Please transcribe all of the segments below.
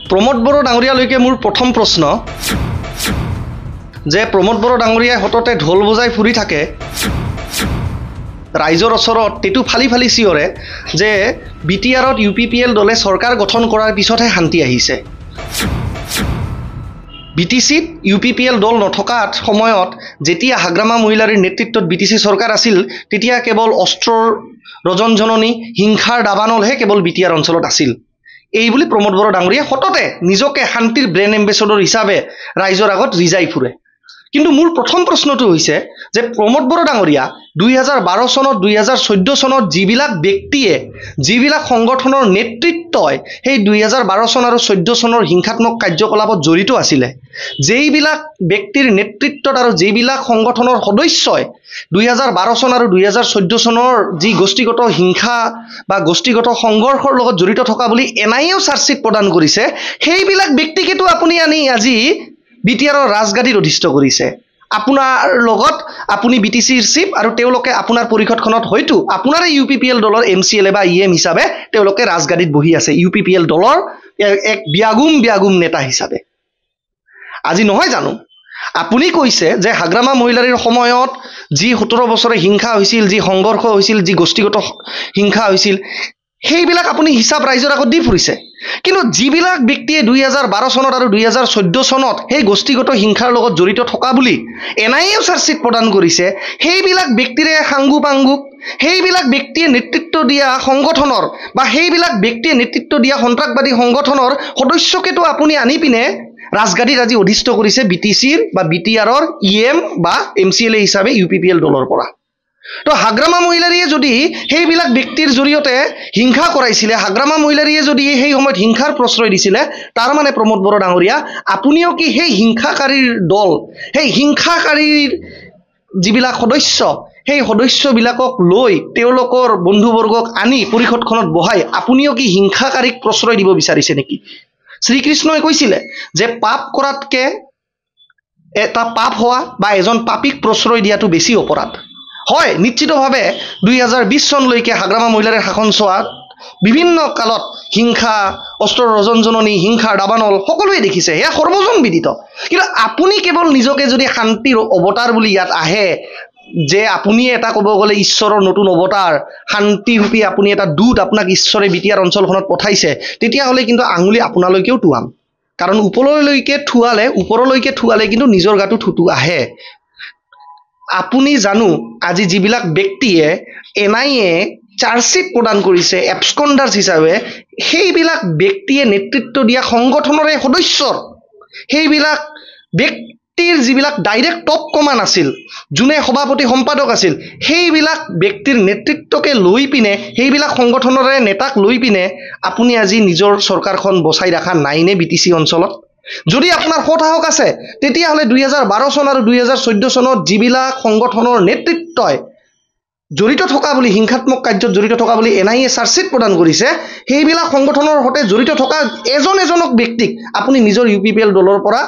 প্ৰমোদ বড়ো ডাঙৰীয়ালৈকে মোৰ প্ৰথম প্ৰশ্ন যে প্ৰমোদ বড়ো ডাঙৰীয়াই হততে ঢোল বজাই ফুৰি থাকে ৰাইজৰ ওচৰত তেটো ফালি ফালি চিঞৰে যে বিটিআৰত UPPL দলে চৰকাৰ গঠন কৰাৰ পিছতহে শান্তি আহিছে। BTCত UPPL দল নথকাত সময়ত যেতিয়া হাগ্ৰামা মহিলাৰীৰ নেতৃত্বত BTC চৰকাৰ আছিল তেতিয়া কেৱল অস্ত্ৰৰ ৰজনজননী হিংসাৰ দাবানলহে কেৱল BTR অঞ্চলত আছিল। এই বুলি প্ৰমোদ বড়ো ডাঙৰীয়াই হততে নিজকে শান্তিৰ ব্ৰেণ্ড এম্বেছাডৰ হিচাপে ৰাইজৰ আগত ৰিজাই ফুৰে। কিন্তু মোৰ প্ৰথম প্ৰশ্নটো হৈছে যে প্ৰমোদ বড়ো ডাঙৰীয়া 2012 চনত 2014 চনত যিবিলাক ব্যক্তিয়ে যিবিলাক সংগঠনৰ নেতৃত্বই সেই 2012 চন আৰু 14 চনৰ হিংসাত্মক কাৰ্যকলাপত জড়িত আছিলে, যেইবিলাক ব্যক্তিৰ নেতৃত্বত আৰু যেইবিলাক সংগঠনৰ সদস্যই 2012 চন আৰু 2014 চনৰ যি গোষ্ঠীগত হিংসা বা গোষ্ঠীগত সংঘৰ্ষৰ লগত জড়িত থকা বুলি NIA চাৰ্জশ্বিট প্ৰদান কৰিছে, সেইবিলাক ব্যক্তিকেতো আপুনি আনি আজি বিটিআৰৰ ৰাজগাদীত অধিষ্ঠ কৰিছে। আপোনাৰ লগত আপুনি BTCৰ চিফ আৰু তেওঁলোকে আপোনাৰ পৰিষদখনত হয়তো আপোনাৰে UPPL দলৰ MCLA বা EM হিচাপে তেওঁলোকে ৰাজগাদীত বহি আছে, UPPL দলৰ এক ব্যাগুম নেতা হিচাপে। আজি নহয় জানো আপুনি কৈছে যে হাগ্ৰামা মহিলাৰীৰ সময়ত যি 17 বছৰে হিংসা হৈছিল, যি সংঘৰ্ষ হৈছিল, যি গোষ্ঠীগত হিংসা হৈছিল, সেইবিলাক আপুনি হিচাপ ৰাইজৰ আগত দি ফুৰিছে। কিন্তু যিবিলাক ব্যক্তিয়ে 2012 চনত আৰু 2014 চনত সেই গোষ্ঠীগত হিংসাৰ লগত জড়িত থকা বুলি NIA চাৰ্জশ্বিট প্ৰদান কৰিছে, সেইবিলাক ব্যক্তিৰে সাংগু পাংগুক, সেইবিলাক ব্যক্তিয়ে নেতৃত্ব দিয়া সংগঠনৰ বা সেইবিলাক ব্যক্তিয়ে নেতৃত্ব দিয়া সন্ত্ৰাসবাদী সংগঠনৰ সদস্যকেতো আপুনি আনি পিনে ৰাজগাদীত আজি অধিষ্ঠ কৰিছে BTCৰ বা BTRৰ EM বা MCLA হিচাপে UPPL দলৰ পৰা। তো হাগ্ৰামা মহিলাৰীয়ে যদি সেইবিলাক ব্যক্তিৰ জৰিয়তে হিংসা কৰাইছিলে, হাগ্ৰামা মহিলাৰীয়ে যদি সেই সময়ত হিংসাৰ প্ৰশ্ৰয় দিছিলে, তাৰ মানে প্ৰমোদ বড়ো ডাঙৰীয়া আপুনিও কি সেই হিংসাকাৰীৰ দল, সেই হিংসাকাৰীৰ যিবিলাক সদস্য, সেই সদস্যবিলাকক লৈ তেওঁলোকৰ বন্ধুবৰ্গক আনি পৰিষদখনত বহাই আপুনিও কি হিংসাকাৰীক প্ৰশ্ৰয় দিব বিচাৰিছে নেকি? শ্ৰীকৃষ্ণই কৈছিলে যে পাপ কৰাতকে এটা পাপ হোৱা বা এজন পাপীক প্ৰশ্ৰয় দিয়াটো বেছি অপৰাধ। হয়, নিশ্চিতভাৱে 2020 চনলৈকে হাগ্ৰামা মহিলাৰীৰ শাসন চোৱাত বিভিন্ন কালত হিংসা, অস্ত্ৰৰ ৰজনজননী, হিংসাৰ দাবানল সকলোৱে দেখিছে, সেয়া সৰ্বজন বিদিত। কিন্তু আপুনি কেৱল নিজকে যদি শান্তিৰ অৱতাৰ বুলি ইয়াত আহে, যে আপুনি এটা ক'ব গ'লে ঈশ্বৰৰ নতুন অৱতাৰ, শান্তিৰূপী আপুনি এটা দূত, আপোনাক ঈশ্বৰে BTR অঞ্চলখনত পঠাইছে, তেতিয়াহ'লে কিন্তু আঙুলি আপোনালৈকেও টুৱাম। কাৰণ ওপৰলৈকে থুৱালে কিন্তু নিজৰ গাটো থুতু আহে। আপুনি জানো আজি যিবিলাক ব্যক্তিয়ে NIA চাৰ্জশ্বিট প্ৰদান কৰিছে এবস্কণ্ডাৰ্ছ হিচাপে, সেইবিলাক ব্যক্তিয়ে নেতৃত্ব দিয়া সংগঠনৰে সদস্যৰ সেইবিলাক ব্যক্তিৰ যিবিলাক ডাইৰেক্ট টপ কমাণ্ড আছিল, যোনে সভাপতি সম্পাদক আছিল, সেইবিলাক ব্যক্তিৰ নেতৃত্বকে লৈ পিনে, সেইবিলাক সংগঠনৰে নেতাক লৈ পিনে আপুনি আজি নিজৰ চৰকাৰখন বচাই ৰখা নাইনে BTC অঞ্চলত? যদি আপোনাৰ সাহস আছে তেতিয়াহ'লে 2012 চন আৰু 2014 চনত যিবিলাক সংগঠনৰ নেতৃত্বই জড়িত থকা বুলি, হিংসাত্মক কাৰ্যত জড়িত থকা বুলি NIA চাৰ্জশ্বিট প্ৰদান কৰিছে, সেইবিলাক সংগঠনৰ সৈতে জড়িত থকা এজনক ব্যক্তিক আপুনি নিজৰ UPPL দলৰ পৰা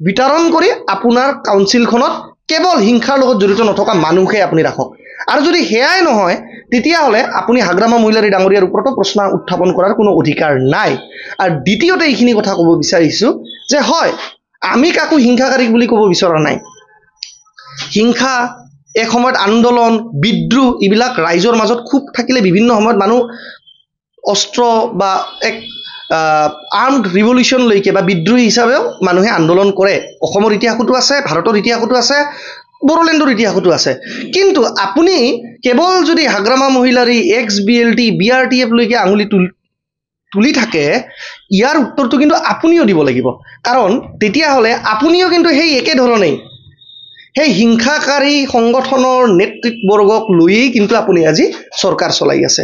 বিতৰণ কৰি আপোনাৰ কাউন্সিলখনত কেৱল হিংসাৰ লগত জড়িত নথকা মানুহহে আপুনি ৰাখক। আৰু যদি সেয়াই নহয় তেতিয়াহ'লে আপুনি হাগ্ৰামা মহিলাৰী ডাঙৰীয়াৰ ওপৰতো প্ৰশ্ন উত্থাপন কৰাৰ কোনো অধিকাৰ নাই। আৰু দ্বিতীয়তে এইখিনি কথা ক'ব বিচাৰিছোঁ যে হয়, আমি কাকো হিংসাকাৰীক বুলি ক'ব বিচৰা নাই। হিংসা এক সময়ত আন্দোলন, বিদ্ৰোহ এইবিলাক ৰাইজৰ মাজত খুব থাকিলে বিভিন্ন সময়ত মানুহ অস্ত্ৰ বা এক আৰ্মড ৰিভলিউশ্যনলৈকে বা বিদ্ৰোহী হিচাপেও মানুহে আন্দোলন কৰে। অসমৰ ইতিহাসতো আছে, ভাৰতৰ ইতিহাসতো আছে, বড়োলেণ্ডৰ ইতিহাসতো আছে। কিন্তু আপুনি কেৱল যদি হাগ্ৰামা মহিলাৰী, XBLT, BRTF লৈকে আঙুলি তুলি থাকে, ইয়াৰ উত্তৰটো কিন্তু আপুনিও দিব লাগিব। কাৰণ তেতিয়াহ'লে আপুনিও কিন্তু সেই একেধৰণেই সেই হিংসাকাৰী সংগঠনৰ নেতৃত্ববৰ্গক লৈয়েই কিন্তু আপুনি আজি চৰকাৰ চলাই আছে।